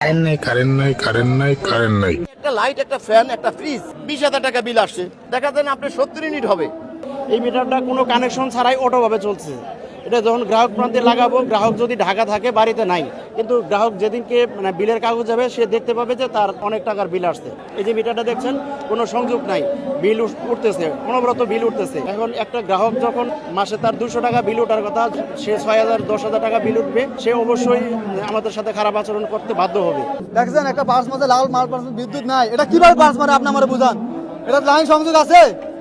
Current নাই। একটা light, একটা ফ্যান, একটা ফ্রিজ 20,000 টাকা বিল আসছে। দেখা যায় না আপনার 70 ইউনিট হবে। এই মিটারটা কোনো কানেকশন ছাড়াই অটোভাবে চলছে। এটা যখন গ্রাহক প্রান্তে লাগাবো, গ্রাহক যদি ঢাকা থাকে বাড়িতে নাই, কিন্তু গ্রাহক যেদিনকে বিলের কাগজ যাবে সে দেখতে পাবে যে তার অনেক টাকার বিল আসছে। এই যে মিটারটা দেখছেন কোনো সংযোগ নাই, বিল উঠতেছে, অনবরত বিল উঠতেছে। এখন একটা গ্রাহক যখন মাসে তার 200 টাকা বিল ওঠার কথা, সে 6,000 10,000 টাকা বিল উঠবে, সে অবশ্যই আমাদের সাথে খারাপ আচরণ করতে বাধ্য হবে। দেখছেন একটা বাস মাঝে লাল মাল বিদ্যুৎ নাই, এটা কিভাবে বাস মারে আপনি আমার বুঝান। এটা লাইন সংযোগ আছে,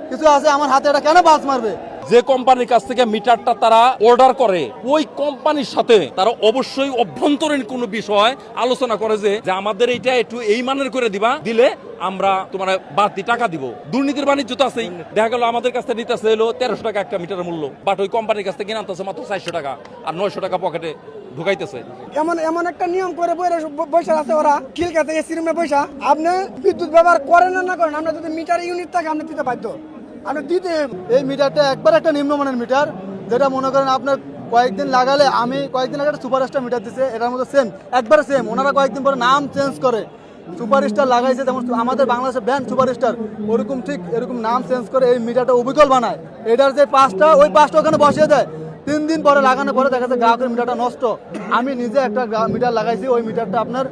কিছু আছে আমার হাতে, এটা কেন বাস মারবে? যে কোম্পানির কাছ থেকে মিটারটা তারা অর্ডার করে, ওই কোম্পানির সাথে তারা অবশ্যই অভ্যন্তরীণ কোনো বিষয় আলোচনা করে যে আমাদের এইটা একটু এই মানের করে দিবা, দিলে আমরা তোমার বাড়তি টাকা দিব। দুর্নীতির বাণিজ্য তো আছেই। দেখা গেল আমাদের কাছ থেকে নিতেছে হলো 1300 টাকা একটা মিটারের মূল্য, বাট ওই কোম্পানির কাছ থেকে কিনে আনতেছে মাত্র 400 টাকা, আর 900 টাকা পকেটে ঢুকাইতেছে। এমন একটা নিয়ম করে বৈশা আছে ওরা, খিলকাতে এসি রুমে বৈশা আপনি বিদ্যুৎ ব্যবহার করেন না করেন, আমরা যদি মিটার ইউনিট থাকে আপনি দিতে বাধ্য, আপনি দিতে। এই মিটারটা একবার একটা নিম্নমানের মিটার, যেটা মনে করেন আপনার কয়েকদিন লাগালে, আমি কয়েকদিন আগে একটা সুপারস্টার মিটার দিচ্ছে, এটার মধ্যে সেম, একবারে সেম। ওনারা কয়েকদিন পরে নাম চেঞ্জ করে, সুপারস্টার লাগাইছে, যেমন আমাদের বাংলাদেশের ব্র্যান্ড সুপারস্টার, ওরকম ঠিক এরকম নাম চেঞ্জ করে এই মিটারটা অবিকল বানায়। এটার যে পাঁচটা, ওই পাঁচটা ওখানে বসিয়ে দেয়। 3 দিন পরে লাগানোর পরে দেখা যাচ্ছে গ্রাহকের মিটারটা নষ্ট। আমি নিজে একটা মিটার লাগাইছি, ওই মিটারটা আপনার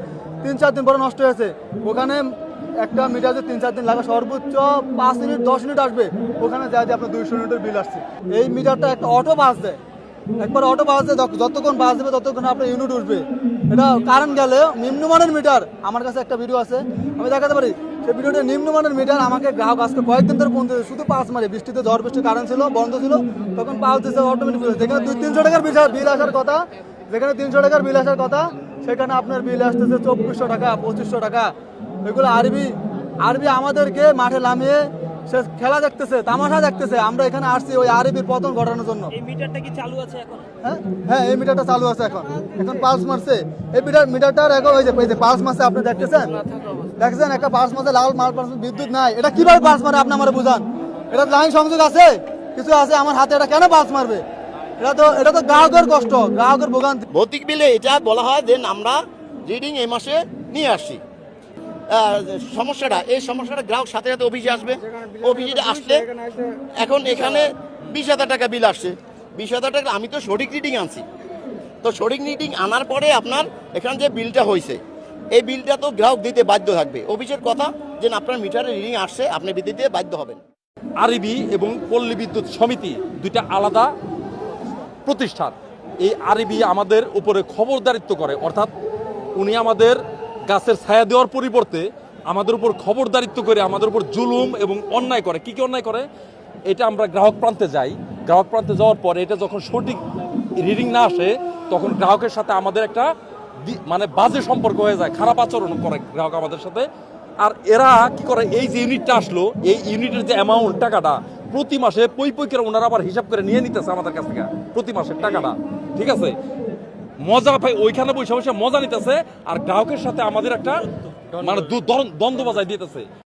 3-4 দিন পরে নষ্ট হয়েছে। ওখানে একটা মিটার যে 3-4 দিন লাগা, সর্বোচ্চ 5 ইউনিট 10 ইউনিট আসবে, ওখানে যা দিয়ে আপনার 200 ইউনিটের বিল আসছে। এই মিটারটা একটা অটো বাস দেয়, একবার অটো বাস দেয়, যতক্ষণ বাস দেবে ততক্ষণ আপনার ইউনিট উঠবে। এটা কারেন্ট গেলে নিম্নমানের মিটার, আমার কাছে একটা ভিডিও আছে, আমি দেখাতে পারি। সেই ভিডিওটা নিম্নমানের মিটার, আমাকে গ্রাহক আজকে কয়েকদিন ধরে ফোন দিয়েছে, শুধু পাঁচ মারে, বৃষ্টিতে ঝড় বৃষ্টি কারেন্ট ছিল, বন্ধ ছিল, তখন পাঁচ দিয়েছে অটোমেটিক। যেখানে 200-300 টাকার বিল আসার কথা, যেখানে 300 টাকার বিল আসার কথা, সেখানে আপনার বিল আসতেছে 2400 টাকা, 2500 টাকা। এগুলো আরবি আমাদেরকে মাঠে নামিয়ে সে খেলা দেখতেছে, তামাশা দেখতেছে। আমরা এখানে আসছি ওই আরবির পতন ঘটানোর জন্য। এই মিটারটা কি চালু আছে এখন? হ্যাঁ, এই মিটারটা চালু আছে এখন পালস মারছে। এই মিটারটার এখন ওই যে পালস মারছে, আপনি দেখতেছেন একটা পালস মারছে, লাল মাল বিদ্যুৎ নাই, এটা কিভাবে পালস মারে আপনি আমার বুঝান। এটা লাইন সংযোগ আছে, কিছু আছে আমার হাতে, এটা কেন পালস মারবে? এটা তো গ্রাহকের কষ্ট, গ্রাহকের ভোগান্তি। ভৌতিক বিলে এটা বলা হয় যে আমরা রিডিং এই মাসে নিয়ে আসছি। এই সমস্যাটা গ্রাহক সাথে সাথে অফিসে আসবে, অফিসে আসলে এখন এখানে 20,000 টাকা বিল আসছে। 20,000 টাকা, আমি তো সঠিক রিডিং আনছি, তো সঠিক রিডিং আনার পরে আপনার এখানে যে বিলটা হয়েছে, এই বিলটা তো গ্রাহক দিতে বাধ্য থাকবে। অফিসের কথা যে আপনার মিটারে রিডিং আসছে, আপনি দিতে বাধ্য হবেন। আরবি এবং পল্লী বিদ্যুৎ সমিতি দুইটা আলাদা প্রতিষ্ঠান। এই আরবি আমাদের উপরে খবরদারিত্ব করে, অর্থাৎ উনি আমাদের গাছের ছায়া দেওয়ার পরিবর্তে আমাদের উপর খবরদারিত্ব করে আমাদের উপর জুলুম এবং অন্যায় করে। কি অন্যায় করে? এটা আমরা গ্রাহক প্রান্তে যাই, গ্রাহক প্রান্তে যাওয়ার পরে এটা যখন সঠিক রিডিং না আসে, তখন গ্রাহকের সাথে আমাদের একটা বাজে সম্পর্ক হয়ে যায়, খারাপ আচরণ করে গ্রাহক আমাদের সাথে। আর এরা কি করে, এই যে ইউনিটটা আসলো, এই ইউনিটের যে অ্যামাউন্ট, টাকাটা প্রতি মাসে পই করে ওনারা আবার হিসাব করে নিয়ে নিতেছে আমাদের কাছ থেকে প্রতি মাসের টাকাটা। ঠিক আছে, মজা পাই ওইখানে বসে মজা নিতেছে, আর গ্রাহকের সাথে আমাদের একটা দ্বন্দ্ব বাজায় দিতেছে।